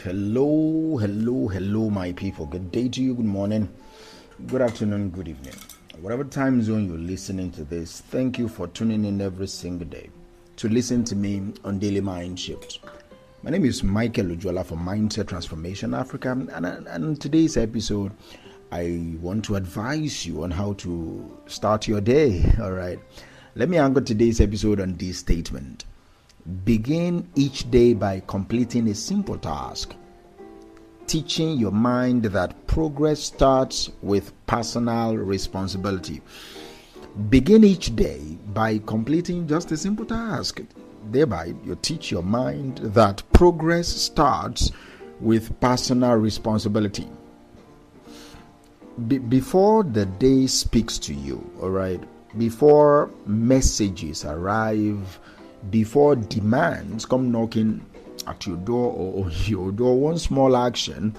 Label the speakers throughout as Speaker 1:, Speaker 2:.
Speaker 1: Hello, my people. Good day to you, good morning, good afternoon, good evening. Whatever time zone you're listening to this, thank you for tuning in every single day to listen to me on Daily Mind Shift. My name is Michael Ujola from Mindset Transformation Africa, and in today's episode, I want to advise you on how to start your day. All right. Let me anchor today's episode on this statement. Begin each day by completing a simple task, teaching your mind that progress starts with personal responsibility. Begin each day by completing just a simple task. Thereby, you teach your mind that progress starts with personal responsibility. Before the day speaks to you, all right, before messages arrive, before demands come knocking at your door or your door, one small action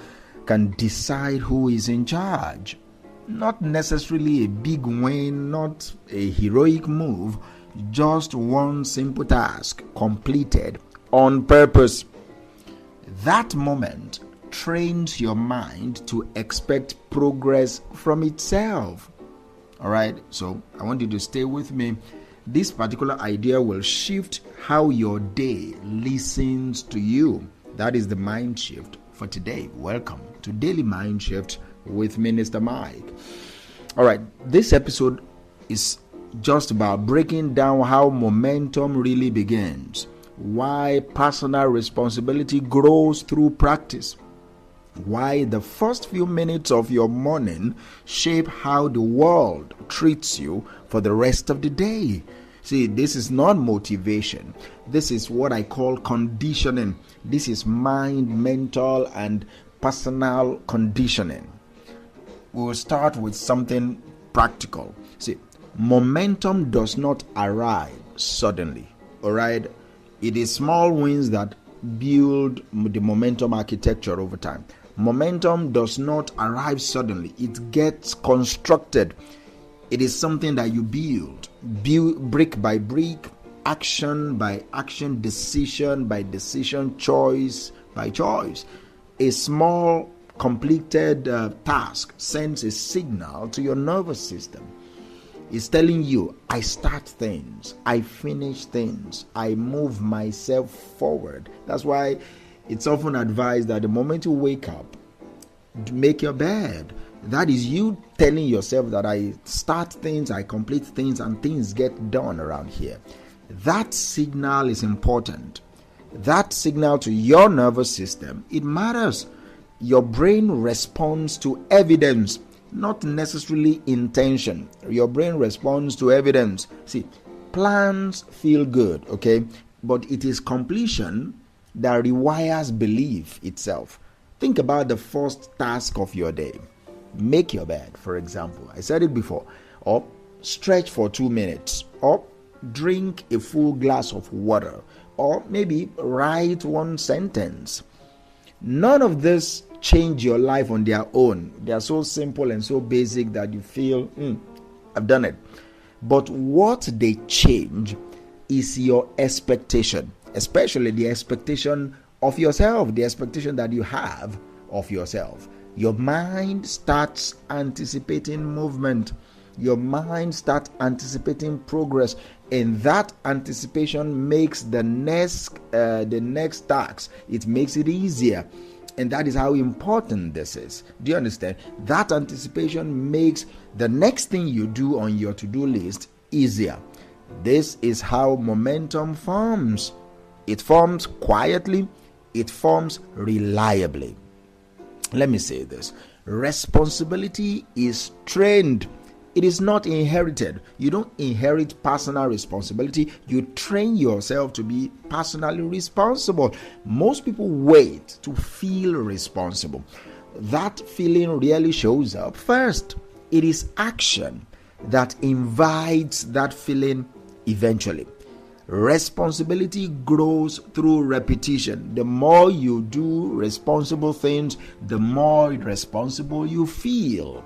Speaker 1: can decide who is in charge. Not necessarily a big win, not a heroic move, just one simple task completed on purpose. That moment trains your mind to expect progress from itself. All right, so I want you to stay with me. This particular idea will shift how your day listens to you. That is the mind shift for today. Welcome to Daily Mind Shift with Minister Mike. All right, this episode is just about breaking down how momentum really begins, why personal responsibility grows through practice, why the first few minutes of your morning shape how the world treats you for the rest of the day. See, this is not motivation. This is what I call conditioning. This is mind, mental, and personal conditioning. We will start with something practical. See, momentum does not arrive suddenly. All right? It is small wins that build the momentum architecture over time. Momentum does not arrive suddenly. It gets constructed. It is something that you build brick by brick, action by action, decision by decision, choice by choice. A small completed task sends a signal to your nervous system. It's telling you, I start things, I finish things, I move myself forward. That's why it's often advised that the moment you wake up, make your bed. That is you telling yourself that I start things, I complete things, and things get done around here. That signal is important. That signal to your nervous system, it matters. Your brain responds to evidence, not necessarily intention. Your brain responds to evidence. See, plans feel good, okay? But it is completion that requires belief itself. Think about the first task of your day. Make your bed, for example. I said it before. Or stretch for 2 minutes. Or drink a full glass of water. Or maybe write one sentence. None of this change your life on their own. They are so simple and so basic that you feel, I've done it. But what they change is your expectation, especially the expectation of yourself, the expectation that you have of yourself. Your mind starts anticipating movement. Your mind starts anticipating progress, and that anticipation makes the next task. It makes it easier, and that is how important this is. Do you understand? That anticipation makes the next thing you do on your to-do list easier. This is how momentum forms. It forms quietly. It forms reliably. Let me say this. Responsibility is trained. It is not inherited. You don't inherit personal responsibility. You train yourself to be personally responsible. Most people wait to feel responsible. That feeling really shows up first. It is action that invites that feeling eventually. Responsibility grows through repetition. The more you do responsible things, the more responsible you feel.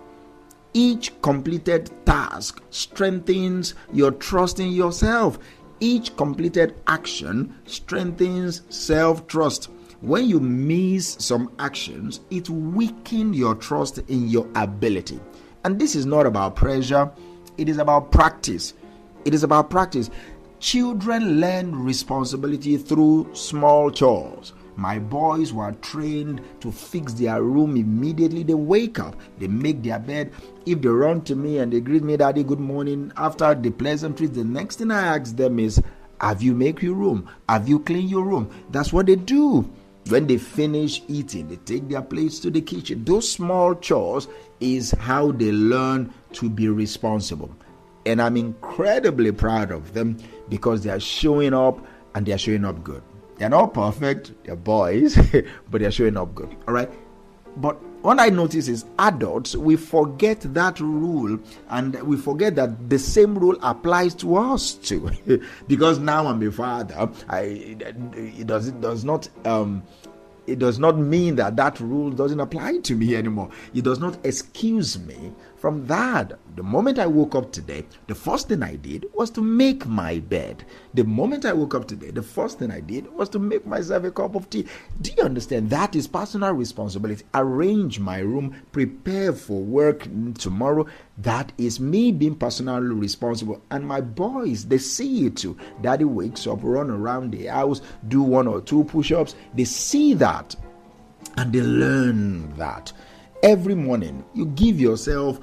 Speaker 1: Each completed task strengthens your trust in yourself. Each completed action strengthens self-trust. when you miss some actions, it weakens your trust in your ability. And this is not about pressure, it is about practice. It is about practice. Children learn responsibility through small chores. My boys were trained to fix their room immediately they wake up. They make their bed. If they run to me and they greet me, Daddy, good morning, after the pleasantries, the next thing I ask them is, have you made your room? Have you cleaned your room? That's what they do. When they finish eating, they take their plates to the kitchen. Those small chores is how they learn to be responsible. And I'm incredibly proud of them because they are showing up, and they are showing up good. They're not perfect, they're boys, but they're showing up good. All right. But what I notice is adults, we forget that rule, and we forget that the same rule applies to us too. Because now I'm a father, it does not mean that rule doesn't apply to me anymore. It does not excuse me from that. The moment I woke up today, the first thing I did was to make my bed. The moment I woke up today, the first thing I did was to make myself a cup of tea. Do you understand? That is personal responsibility. Arrange my room, prepare for work tomorrow. That is me being personally responsible. And my boys, they see it too. Daddy wakes up, run around the house, do 1 or 2 push-ups. They see that and they learn that. Every morning, you give yourself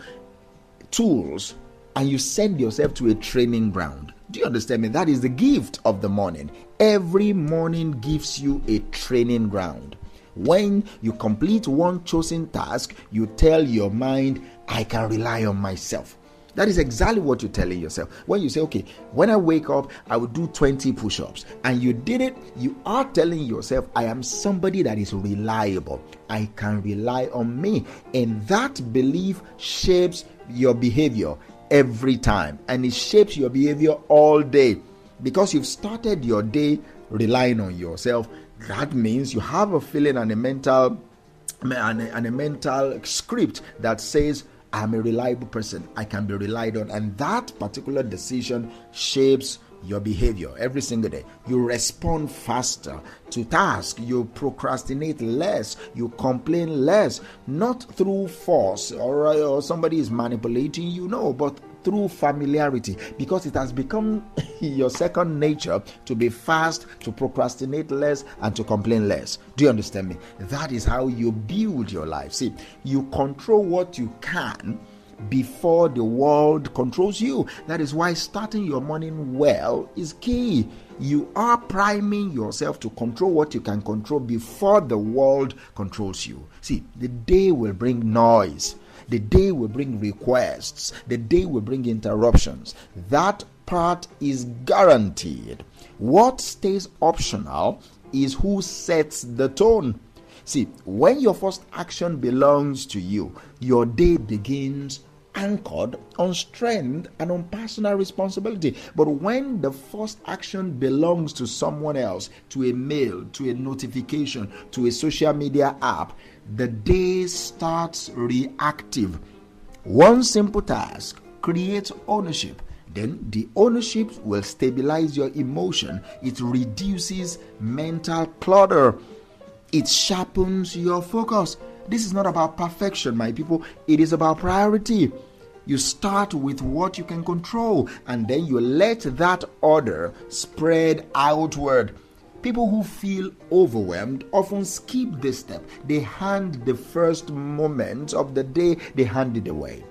Speaker 1: tools and you send yourself to a training ground. Do you understand me? That is the gift of the morning. Every morning gives you a training ground. When you complete one chosen task, you tell your mind, I can rely on myself. That is exactly what you're telling yourself. When you say, okay, when I wake up, I will do 20 push-ups, and you did it, you are telling yourself, I am somebody that is reliable. I can rely on me. And that belief shapes your behavior every time, and it shapes your behavior all day. Because you've started your day relying on yourself, that means you have a feeling and a mental script that says, I'm a reliable person. I can be relied on. And that particular decision shapes your behavior every single day. You respond faster to tasks. You procrastinate less. You complain less. Not through force or somebody is manipulating you, no, but through familiarity, because it has become your second nature to be fast, to procrastinate less, and to complain less. Do you understand me? That is how you build your life. See, you control what you can before the world controls you. That is why starting your morning well is key. You are priming yourself to control what you can control before the world controls you. See, the day will bring noise. The day will bring requests. The day will bring interruptions. That part is guaranteed. What stays optional is who sets the tone. See, when your first action belongs to you, your day begins anchored on strength and on personal responsibility. But when the first action belongs to someone else, to a mail, to a notification, to a social media app, the day starts reactive. One simple task creates ownership. Then the ownership will stabilize your emotion. It reduces mental clutter. It sharpens your focus. This is not about perfection, my people. It is about priority. You start with what you can control, and then you let that order spread outward. People who feel overwhelmed often skip this step. They hand the first moment of the day, they hand it away.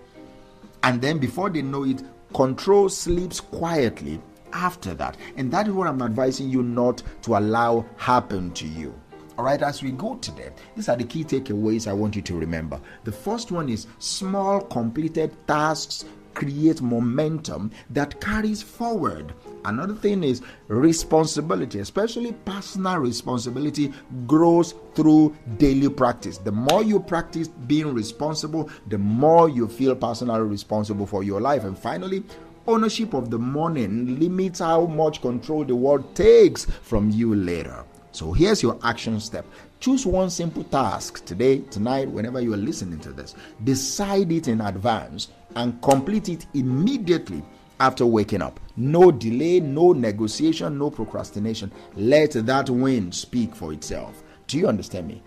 Speaker 1: And then before they know it, control sleeps quietly after that. And that is what I'm advising you not to allow happen to you. All right, as we go today, these are the key takeaways I want you to remember. The first one is small completed tasks create momentum that carries forward. Another thing is responsibility, especially personal responsibility, grows through daily practice. The more you practice being responsible, the more you feel personally responsible for your life. And finally, ownership of the morning limits how much control the world takes from you later. So here's your action step. Choose one simple task today, tonight, whenever you are listening to this. Decide it in advance and complete it immediately after waking up. No delay, no negotiation, no procrastination. Let that win speak for itself. Do you understand me?